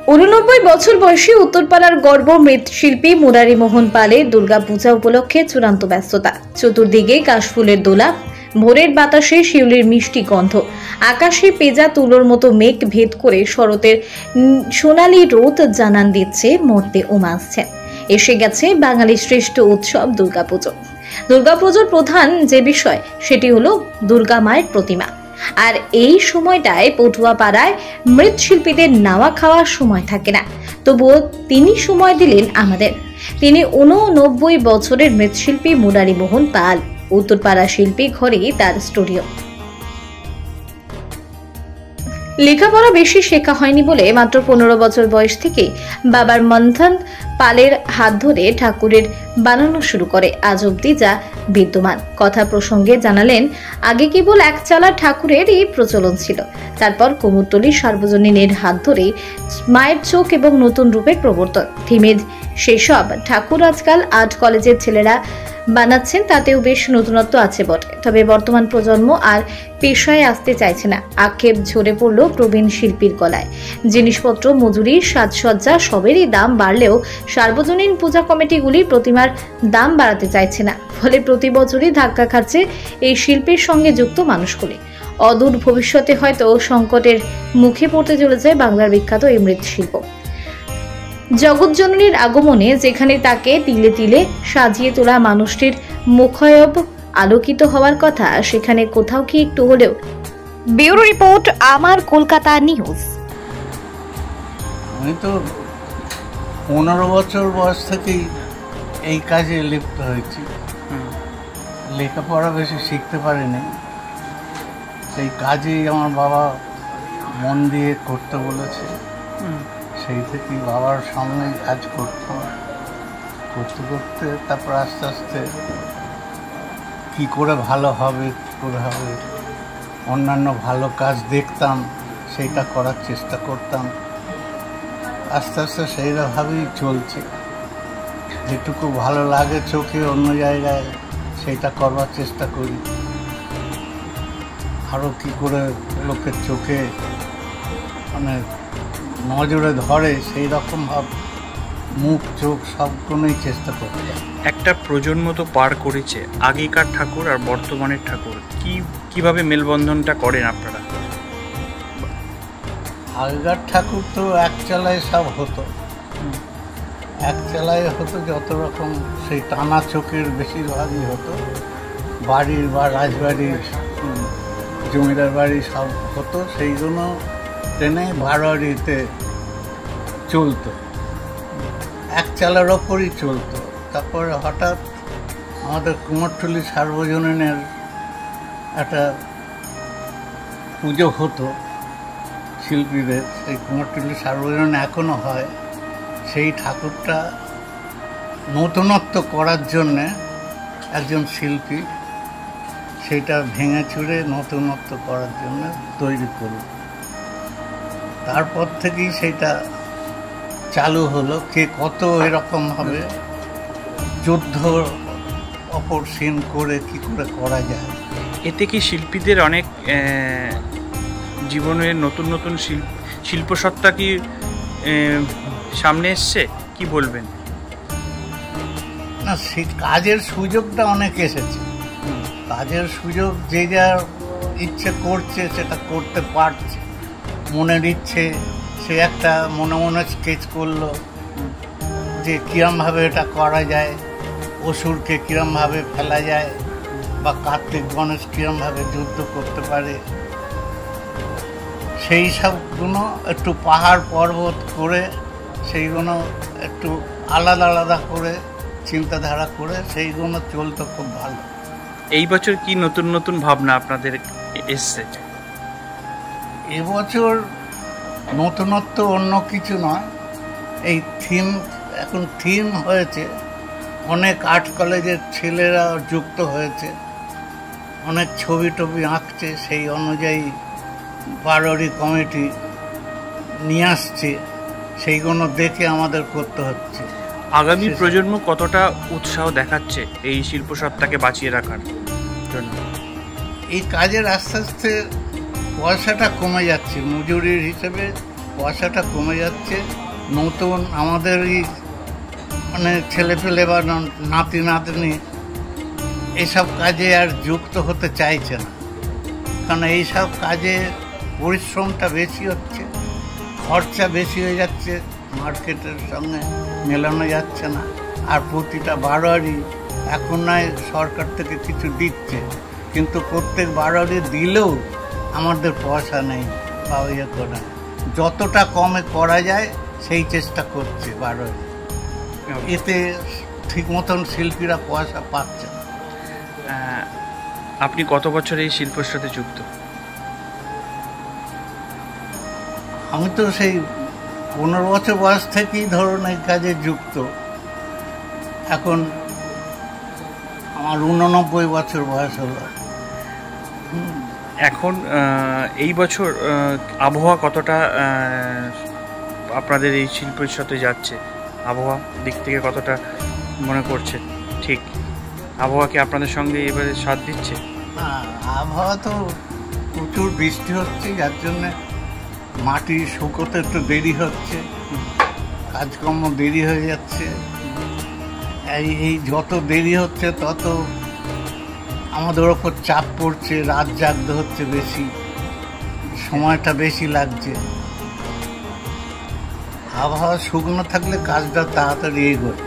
89 বছর বয়সী উত্তরপাড়ার গর্ব মৃৎশিল্পী মুরারি মোহন পালের দুর্গাপূজা উপলক্ষে চূড়ান্ত ব্যস্ততা। চতুর্দিকে কাশফুলের দোলা, ভোরের বাতাসে শিউলির মিষ্টি গন্ধ, আকাশে পেঁজা তুলোর মতো মেঘ ভেদ করে শরতের সোনালী রোদ জানান দিচ্ছে মর্তে উমা আসছেন। এসে গেছে বাঙালির শ্রেষ্ঠ উৎসব দুর্গাপুজো। দুর্গাপুজোর প্রধান যে বিষয় সেটি হলো দুর্গা মায়ের প্রতিমা। আর এই সময়টায় পটুয়া পাড়ায় মৃৎশিল্পীদের নাওয়া খাওয়ার সময় থাকে না, তবুও তিনি সময় দিলেন আমাদের। তিনি 89 বছরের মৃৎশিল্পী মুরারি মোহন পাল। উত্তরপাড়া শিল্পী ঘরে তার স্টুডিও। লেখাপড়া বেশি শেখা হয়নি বলে মাত্র 15 বছর বয়স থেকে বাবার মন্থন পালের হাত ধরে ঠাকুরের বানানো শুরু করে, আজ অব্দি যা বিদ্যমান। কথা প্রসঙ্গে জানালেন, আগে কেবল একচালা ঠাকুরের এই প্রচলন ছিল, তারপর কুমোরটুলি সার্বজনীনের হাত ধরে মায়ের চোখ এবং নতুন রূপের প্রবর্তন। থিমের সেসব ঠাকুর আজকাল আর্ট কলেজের ছেলেরা বানাচ্ছেন, তাতেও বেশ নতুনত্ব আছে বটে। তবে বর্তমান প্রজন্ম আর পেশায় আসতে চাইছে না। আক্ষেপ ঝরে পড়ল প্রবীণ শিল্পীর গলায়। জিনিসপত্র, মজুরি, সাজসজ্জা সবেরই দাম বাড়লেও সার্বজনীন পূজা কমিটিগুলি প্রতিমার দাম বাড়াতে চাইছে না। ফলে প্রতি বছরই ধাক্কা খাচ্ছে এই শিল্পের সঙ্গে যুক্ত মানুষগুলি। অদূর ভবিষ্যতে হয়তো সংকটের মুখে পড়তে চলেছে বাংলার বিখ্যাত এই মৃৎশিল্প। জগৎজননীর আগমনে যেখানে তাকে তিলে তিলে সাজিয়ে তোলা মানুষটির মুখায়ব আলোকিত হওয়ার কথা, সেখানে কোথাও কি একটু হলেও। ব্যুরো রিপোর্ট, আমার কলকাতা নিউজ। আমি তো 15 বছর বয়স থেকেই এই কাজে লিপ্ত হয়েছি। লেখাপড়া বেশি শিখতে পারিনি, সেই কাজেই আমার বাবা মন দিয়ে করতে বলেছে। সেই থেকেই বাবার সামনেই কাজ করতাম, করতে করতে তারপর আস্তে আস্তে কী করে ভালো হবে, কী করে হবে, অন্যান্য ভালো কাজ দেখতাম, সেইটা করার চেষ্টা করতাম। আস্তে আস্তে সেইভাবেই চলছে। যেটুকু ভালো লাগে চোখে অন্য জায়গায়, সেইটা করবার চেষ্টা করি। আরও কী করে লোকের চোখে মানে নজরে ধরে সেই রকম ভাব, মুখ চোখ সবগুলোই চেষ্টা করতে। একটা প্রজন্ম তো পার করেছে, আগেকার ঠাকুর আর বর্তমানের ঠাকুর কিভাবে মেলবন্ধনটা করেন আপনারা? আগেকার ঠাকুর তো এক চালায় সব হতো, এক চালায় হতো, যত রকম সেই টানা চোখের বেশিরভাগই হতো। বাড়ির বা রাজবাড়ির, জমিদার বাড়ি সব হতো, সেইগুলো ট্রেনে বারোয়ারিতে চলতো, এক চালার ওপরই চলতো। তারপরে হঠাৎ আমাদের কুমোরটুলি সার্বজনীনের একটা পুজো হতো শিল্পীদের, সেই কুমোরটুলি সার্বজনীন এখনও হয়। সেই ঠাকুরটা নতুনত্ব করার জন্যে একজন শিল্পী সেইটা ভেঙে চুরে নতুনত্ব করার জন্য তৈরি করল। তারপর থেকেই সেইটা চালু হলো। কে কত এরকমভাবে যুদ্ধ অপর সিন করে কী করে করা যায়। এতে কি শিল্পীদের অনেক জীবনের নতুন নতুন শিল্পসত্তা কি সামনে এসছে, কি বলবেন? না, সে কাজের সুযোগটা অনেক এসেছে। কাজের সুযোগ যে যার ইচ্ছে করছে, সেটা করতে পারছে। মনের ইচ্ছে, সে একটা মনে মনে স্কেচ করলো যে কীরমভাবে এটা করা যায়, অসুরকে কীরমভাবে ফেলা যায়, বা কার্তিক গণেশ কীরমভাবে যুদ্ধ করতে পারে, সেই সবগুলো একটু পাহাড় পর্বত করে সেইগুলো একটু আলাদা আলাদা করে চিন্তাধারা করে সেইগুলো চলতো খুব ভালো। এই বছর কি নতুন নতুন ভাবনা আপনাদের এসছে? এবছর নতুনত্ব অন্য কিছু নয়, এই থিম, এখন থিম হয়েছে, অনেক আর্ট কলেজের ছেলেরা যুক্ত হয়েছে, অনেক ছবি টবি আঁকছে, সেই অনুযায়ী বারোয়ারি কমিটি নিয়ে আসছে, সেইগুলো দেখে আমাদের করতে হচ্ছে। আগামী প্রজন্ম কতটা উৎসাহ দেখাচ্ছে এই শিল্পসত্তাকে বাঁচিয়ে রাখার জন্য? এই কাজের আস্তে আস্তে পয়সাটা কমে যাচ্ছে, মজুরির হিসেবে পয়সাটা কমে যাচ্ছে। নতুন আমাদের এই মানে ছেলেপেলে বা নাতি নাতনি এইসব কাজে আর যুক্ত হতে চাইছে না, কারণ এইসব কাজে পরিশ্রমটা বেশি হচ্ছে, খরচা বেশি হয়ে যাচ্ছে, মার্কেটের সঙ্গে মেলানো যাচ্ছে না। আর প্রতিটা বারোয়ারি এখন নয় সরকার থেকে কিছু দিচ্ছে, কিন্তু প্রত্যেক বারোয়ারি দিলেও আমাদের পয়সা নেই বা ইয়ে করে, যতটা কমে করা যায় সেই চেষ্টা করছে বারোয়ারি। এতে ঠিক মতন শিল্পীরা পয়সা পাচ্ছে না। আপনি কত বছর এই শিল্পের সাথে যুক্ত? আমি তো সেই 15 বছর বয়স থেকেই ধরুন এই কাজে যুক্ত। এখন আমার 89 বছর বয়স হলো। এখন এই বছর আবহাওয়া কতটা আপনাদের এই শিল্পের সাথে যাচ্ছে? আবহাওয়া দিক থেকে কতটা মনে করছেন ঠিক? আবহাওয়া কি আপনাদের সঙ্গে এবারে সাথ দিচ্ছে? আবহাওয়া তো প্রচুর বৃষ্টি হচ্ছে, যার জন্যে মাটি শুকোতে একটু দেরি হচ্ছে, কাজকর্ম দেরি হয়ে যাচ্ছে। এই যত দেরি হচ্ছে তত আমাদের ওপর চাপ পড়ছে, রাত জাগতে হচ্ছে বেশি, সময়টা বেশি লাগছে। আবহাওয়া শুকনো থাকলে কাজটা তাড়াতাড়ি এগোয়।